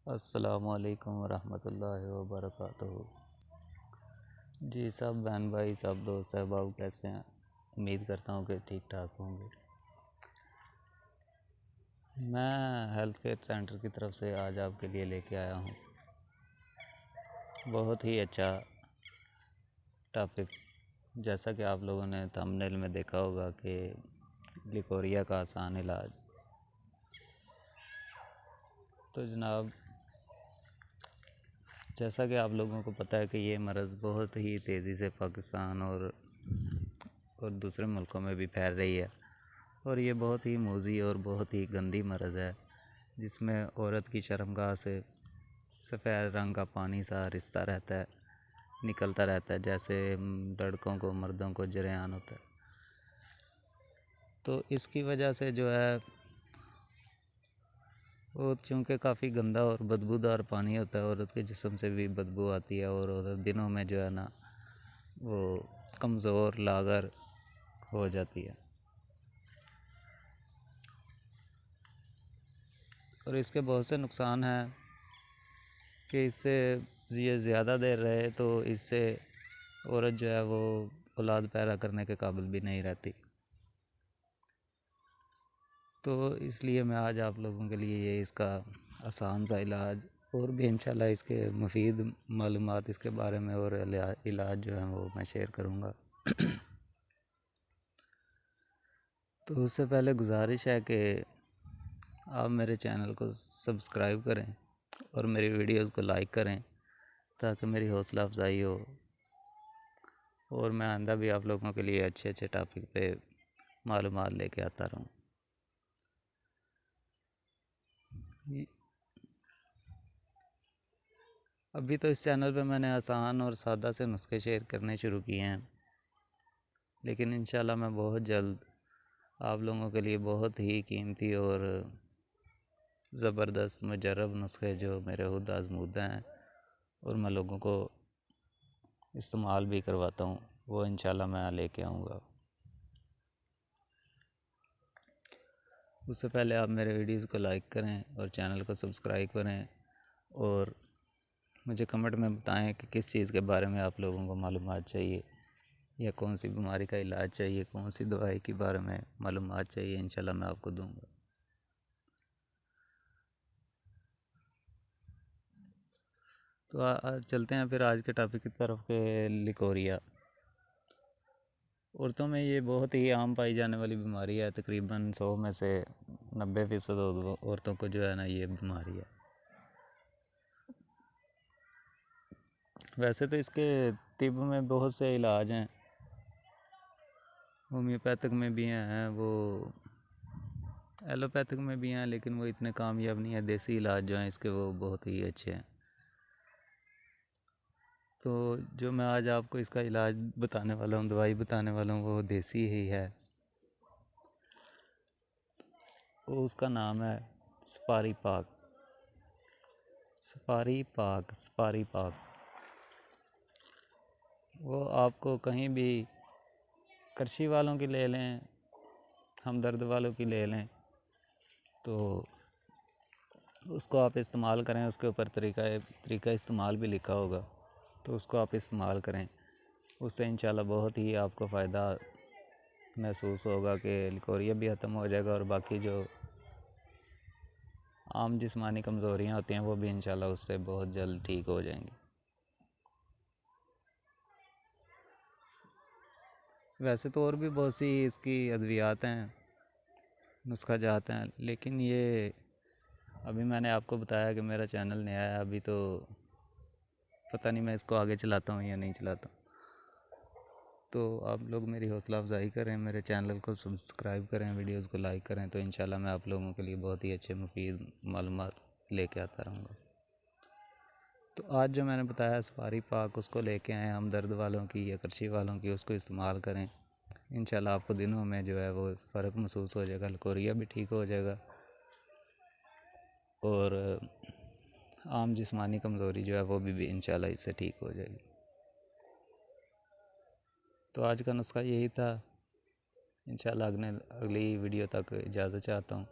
السلام علیکم ورحمۃ اللہ وبرکاتہ۔ جی سب بہن بھائی سب دوست احباب کیسے ہیں؟ امید کرتا ہوں کہ ٹھیک ٹھاک ہوں گے۔ میں ہیلتھ کیئر سینٹر کی طرف سے آج آپ کے لیے لے کے آیا ہوں بہت ہی اچھا ٹاپک، جیسا کہ آپ لوگوں نے تھمبنیل میں دیکھا ہوگا کہ لیکوریا کا آسان علاج۔ تو جناب، جیسا کہ آپ لوگوں کو پتہ ہے کہ یہ مرض بہت ہی تیزی سے پاکستان اور دوسرے ملکوں میں بھی پھیل رہی ہے، اور یہ بہت ہی موذی اور بہت ہی گندی مرض ہے، جس میں عورت کی شرمگاہ سے سفید رنگ کا پانی سا رستا رہتا ہے، نکلتا رہتا ہے، جیسے لڑکوں کو مردوں کو جریان ہوتا ہے۔ تو اس کی وجہ سے جو ہے وہ چونکہ کافی گندا اور بدبودار پانی ہوتا ہے، عورت کے جسم سے بھی بدبو آتی ہے، اور عورت دنوں میں جو ہے نا وہ کمزور لاغر ہو جاتی ہے۔ اور اس کے بہت سے نقصان ہیں کہ اس سے یہ زیادہ دیر رہے تو اس سے عورت جو ہے وہ اولاد پیدا کرنے کے قابل بھی نہیں رہتی۔ تو اس لیے میں آج آپ لوگوں کے لیے یہ اس کا آسان سا علاج اور بھی انشاءاللہ اس کے مفید معلومات اس کے بارے میں اور علاج جو ہیں وہ میں شیئر کروں گا۔ تو اس سے پہلے گزارش ہے کہ آپ میرے چینل کو سبسکرائب کریں اور میری ویڈیوز کو لائک کریں، تاکہ میری حوصلہ افزائی ہو اور میں آئندہ بھی آپ لوگوں کے لیے اچھے اچھے ٹاپک پہ معلومات لے کے آتا رہوں۔ ابھی تو اس چینل پہ میں نے آسان اور سادہ سے نسخے شیئر کرنے شروع کیے ہیں، لیکن انشاءاللہ میں بہت جلد آپ لوگوں کے لیے بہت ہی قیمتی اور زبردست مجرب نسخے جو میرے خود آزمودہ ہیں اور میں لوگوں کو استعمال بھی کرواتا ہوں، وہ انشاءاللہ میں لے کے آؤں گا۔ اس سے پہلے آپ میرے ویڈیوز کو لائک کریں اور چینل کو سبسکرائب کریں، اور مجھے کمنٹ میں بتائیں کہ کس چیز کے بارے میں آپ لوگوں کو معلومات چاہیے، یا کون سی بیماری کا علاج چاہیے، کون سی دوائی کے بارے میں معلومات چاہیے، انشاءاللہ میں آپ کو دوں گا۔ تو چلتے ہیں پھر آج کے ٹاپک کی طرف کہ لیکوریا۔ عورتوں میں یہ بہت ہی عام پائی جانے والی بیماری ہے، تقریباً 100 میں سے 90% عورتوں کو جو ہے نا یہ بیماری ہے۔ ویسے تو اس کے طب میں بہت سے علاج ہیں، ہومیوپیتھک میں بھی ہیں، وہ ایلوپیتھک میں بھی ہیں، لیکن وہ اتنے کامیاب نہیں ہیں۔ دیسی علاج جو ہیں اس کے وہ بہت ہی اچھے ہیں۔ تو جو میں آج آپ کو اس کا علاج بتانے والا ہوں، دوائی بتانے والا ہوں، وہ دیسی ہی ہے۔ اس کا نام ہے سپاری پاک۔ سپاری پاک وہ آپ کو کہیں بھی کرچی والوں کی لے لیں، ہمدرد والوں کی لے لیں، تو اس کو آپ استعمال کریں، اس کے اوپر طریقہ استعمال بھی لکھا ہوگا، تو اس کو آپ استعمال کریں، اس سے انشاءاللہ بہت ہی آپ کو فائدہ محسوس ہوگا کہ لیکوریا بھی ختم ہو جائے گا، اور باقی جو عام جسمانی کمزوریاں ہوتی ہیں وہ بھی انشاءاللہ اس سے بہت جلد ٹھیک ہو جائیں گی۔ ویسے تو اور بھی بہت سی اس کی ادویات ہیں، نسخہ جات ہیں، لیکن یہ ابھی میں نے آپ کو بتایا کہ میرا چینل نیا ہے، ابھی تو پتہ نہیں میں اس کو آگے چلاتا ہوں یا نہیں چلاتا ہوں۔ تو آپ لوگ میری حوصلہ افزائی کریں، میرے چینل کو سبسکرائب کریں، ویڈیوز کو لائک کریں، تو انشاءاللہ میں آپ لوگوں کے لیے بہت ہی اچھے مفید معلومات لے کے آتا رہوں گا۔ تو آج جو میں نے بتایا سپاری پاک، اس کو لے کے آئیں، ہم درد والوں کی یا کرچی والوں کی، اس کو استعمال کریں، انشاءاللہ آپ کو دنوں میں جو ہے وہ فرق محسوس ہو جائے گا، لیکوریا بھی ٹھیک ہو جائے گا، اور عام جسمانی کمزوری جو ہے وہ بھی انشاءاللہ اس سے ٹھیک ہو جائے گی۔ تو آج کا نسخہ یہی تھا، انشاءاللہ اگلی ویڈیو تک اجازت چاہتا ہوں۔